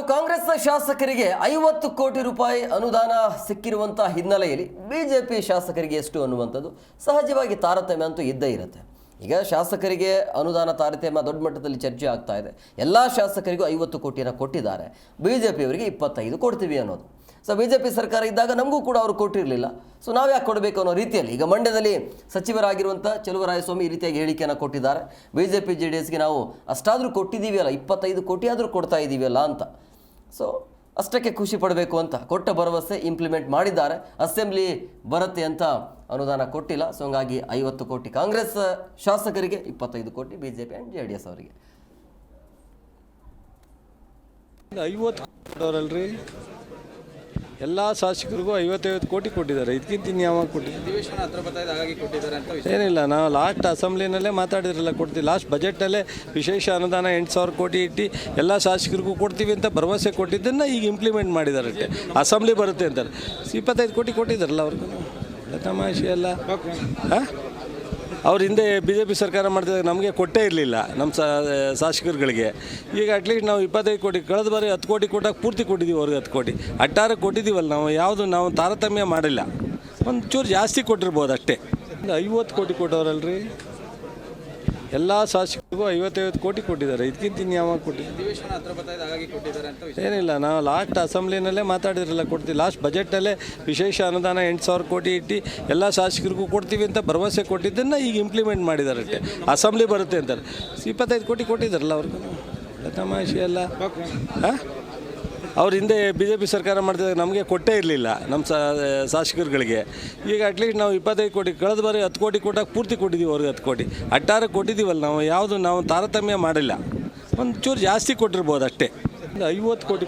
ಕಾಂಗ್ರೆಸ್ನ ಶಾಸಕರಿಗೆ 50 ಕೋಟಿ ರೂಪಾಯಿ ಅನುದಾನ ಸಿಕ್ಕಿರುವಂತಹ ಹಿನ್ನೆಲೆಯಲ್ಲಿ ಬಿಜೆಪಿ ಶಾಸಕರಿಗೆ ಎಷ್ಟು ಅನ್ನುವಂಥದ್ದು ಸಹಜವಾಗಿ ತಾರತಮ್ಯ ಅಂತೂ ಇದ್ದೇ ಇರುತ್ತೆ. ಈಗ ಶಾಸಕರಿಗೆ ಅನುದಾನ ತಾರತಮ್ಯ ದೊಡ್ಡ ಮಟ್ಟದಲ್ಲಿ ಚರ್ಚೆ ಆಗ್ತಾ ಇದೆ. ಎಲ್ಲ ಶಾಸಕರಿಗೂ 50 ಕೋಟಿಯನ್ನು ಕೊಟ್ಟಿದ್ದಾರೆ, ಬಿಜೆಪಿಯವರಿಗೆ 25 ಕೊಡ್ತೀವಿ ಅನ್ನೋದು. ಸೊ ಬಿಜೆಪಿ ಸರ್ಕಾರ ಇದ್ದಾಗ ನಮಗೂ ಕೂಡ ಅವರು ಕೊಟ್ಟಿರಲಿಲ್ಲ, ಸೊ ನಾವು ಯಾಕೆ ಕೊಡಬೇಕು ಅನ್ನೋ ರೀತಿಯಲ್ಲಿ ಈಗ ಮಂಡ್ಯದಲ್ಲಿ ಸಚಿವರಾಗಿರುವಂಥ ಚೆಲುವರಾಯಸ್ವಾಮಿ ಈ ರೀತಿಯಾಗಿ ಹೇಳಿಕೆಯನ್ನು ಕೊಟ್ಟಿದ್ದಾರೆ. ಬಿಜೆಪಿ JDSಗೆ ನಾವು ಅಷ್ಟಾದರೂ ಕೊಟ್ಟಿದ್ದೀವಿ ಅಲ್ಲ, 25 ಕೋಟಿ ಆದರೂ ಕೊಡ್ತಾ ಇದ್ದೀವಿ ಅಲ್ಲ ಅಂತ. ಸೊ ಅಷ್ಟಕ್ಕೆ ಖುಷಿ ಪಡಬೇಕು ಅಂತ ಕೊಟ್ಟ ಭರವಸೆ ಇಂಪ್ಲಿಮೆಂಟ್ ಮಾಡಿದ್ದಾರೆ. ಅಸೆಂಬ್ಲಿ ಬರುತ್ತೆ ಅಂತ ಅನುದಾನ ಕೊಟ್ಟಿಲ್ಲ. ಸೊ ಹಂಗಾಗಿ 50 ಕೋಟಿ ಕಾಂಗ್ರೆಸ್ ಶಾಸಕರಿಗೆ, 25 ಕೋಟಿ ಬಿಜೆಪಿ ಆ್ಯಂಡ್ JDS ಅವರಿಗೆ. 50 ಕೊಟ್ಟವರಲ್ರಿ, ಎಲ್ಲ ಶಾಸಕರಿಗೂ 55 ಕೋಟಿ ಕೊಟ್ಟಿದ್ದಾರೆ. ಇದಕ್ಕಿಂತ ಇನ್ಯಾವಾಗ ಕೊಟ್ಟಿದ್ದಾರೆ? ಏನಿಲ್ಲ, ನಾವು ಲಾಸ್ಟ್ ಅಸೆಂಬ್ಲಿನಲ್ಲೇ ಮಾತಾಡಿದ್ರಲ್ಲ, ಕೊಡ್ತೀವಿ. ಲಾಸ್ಟ್ ಬಜೆಟಲ್ಲೇ ವಿಶೇಷ ಅನುದಾನ 8,000 ಕೋಟಿ ಇಟ್ಟು ಎಲ್ಲ ಶಾಸಕರಿಗೂ ಕೊಡ್ತೀವಿ ಅಂತ ಭರವಸೆ ಕೊಟ್ಟಿದ್ದನ್ನು ಈಗ ಇಂಪ್ಲಿಮೆಂಟ್ ಮಾಡಿದ್ದಾರೆ. ಅಸೆಂಬ್ಲಿ ಬರುತ್ತೆ ಅಂತಾರೆ. 25 ಕೋಟಿ ಕೊಟ್ಟಿದ್ದಾರಲ್ಲ ಅವ್ರಿಗೂ. ತಮಾಷೆ ಅಲ್ಲ. ಅವ್ರ ಹಿಂದೆ BJP ಸರ್ಕಾರ ಮಾಡ್ತಿದ್ದಾಗ ನಮಗೆ ಕೊಟ್ಟೇ ಇರಲಿಲ್ಲ ನಮ್ಮ ಶಾಸಕರುಗಳಿಗೆ. ಈಗ ಅಟ್ಲೀಸ್ಟ್ ನಾವು 25 ಕೋಟಿ, ಕಳೆದ ಬಾರಿ 10 ಕೋಟಿ ಕೊಟ್ಟಾಗ ಪೂರ್ತಿ ಕೊಟ್ಟಿದ್ದೀವಿ ಅವ್ರಿಗೆ. 10 ಕೋಟಿ ಅಟ್ಟಾರೆ ಕೊಟ್ಟಿದ್ದೀವಲ್ಲ ನಾವು. ನಾವು ತಾರತಮ್ಯ ಮಾಡಿಲ್ಲ, ಒಂದು ಚೂರು ಜಾಸ್ತಿ ಕೊಟ್ಟಿರ್ಬೋದು ಅಷ್ಟೇ. 50 ಕೋಟಿ ಕೊಟ್ಟವರಲ್ರಿ, ಎಲ್ಲ ಶಾಸಕರಿಗೂ 55 ಕೋಟಿ ಕೊಟ್ಟಿದ್ದಾರೆ. ಇದಕ್ಕಿಂತ ಇನ್ಯಾವಾಗ ಕೊಟ್ಟಿದ್ದಾರೆ? ಏನಿಲ್ಲ, ನಾವು ಲಾಸ್ಟ್ ಅಸೆಂಬ್ಲಿನಲ್ಲೇ ಮಾತಾಡಿದ್ರಲ್ಲ, ಕೊಡ್ತೀವಿ. ಲಾಸ್ಟ್ ಬಜೆಟಲ್ಲೇ ವಿಶೇಷ ಅನುದಾನ 8,000 ಕೋಟಿ ಇಟ್ಟು ಎಲ್ಲ ಶಾಸಕರಿಗೂ ಕೊಡ್ತೀವಿ ಅಂತ ಭರವಸೆ ಕೊಟ್ಟಿದ್ದನ್ನು ಈಗ ಇಂಪ್ಲಿಮೆಂಟ್ ಮಾಡಿದ್ದಾರೆ. ಅಸೆಂಬ್ಲಿ ಬರುತ್ತೆ ಅಂತಾರೆ. 25 ಕೋಟಿ ಕೊಟ್ಟಿದ್ದಾರಲ್ಲ ಅವ್ರಿಗೂ. ತಮಾಷೆ ಅಲ್ಲ. ಅವ್ರ ಹಿಂದೆ BJP ಸರ್ಕಾರ ಮಾಡ್ತಿದ್ದಾಗ ನಮಗೆ ಕೊಟ್ಟೇ ಇರಲಿಲ್ಲ ನಮ್ಮ ಶಾಸಕರುಗಳಿಗೆ. ಈಗ ಅಟ್ಲೀಸ್ಟ್ ನಾವು 25 ಕೋಟಿ, ಕಳೆದ ಬಾರಿ 10 ಕೋಟಿ ಕೊಟ್ಟಾಗ ಪೂರ್ತಿ ಕೊಟ್ಟಿದ್ದೀವಿ ಅವ್ರಿಗೆ. 10 ಕೋಟಿ ಅಟ್ಟಾರೆ ಕೊಟ್ಟಿದ್ದೀವಲ್ಲ ನಾವು. ನಾವು ತಾರತಮ್ಯ ಮಾಡಿಲ್ಲ, ಒಂದು ಚೂರು ಜಾಸ್ತಿ ಕೊಟ್ಟಿರ್ಬೋದು ಅಷ್ಟೇ. 50 ಕೋಟಿ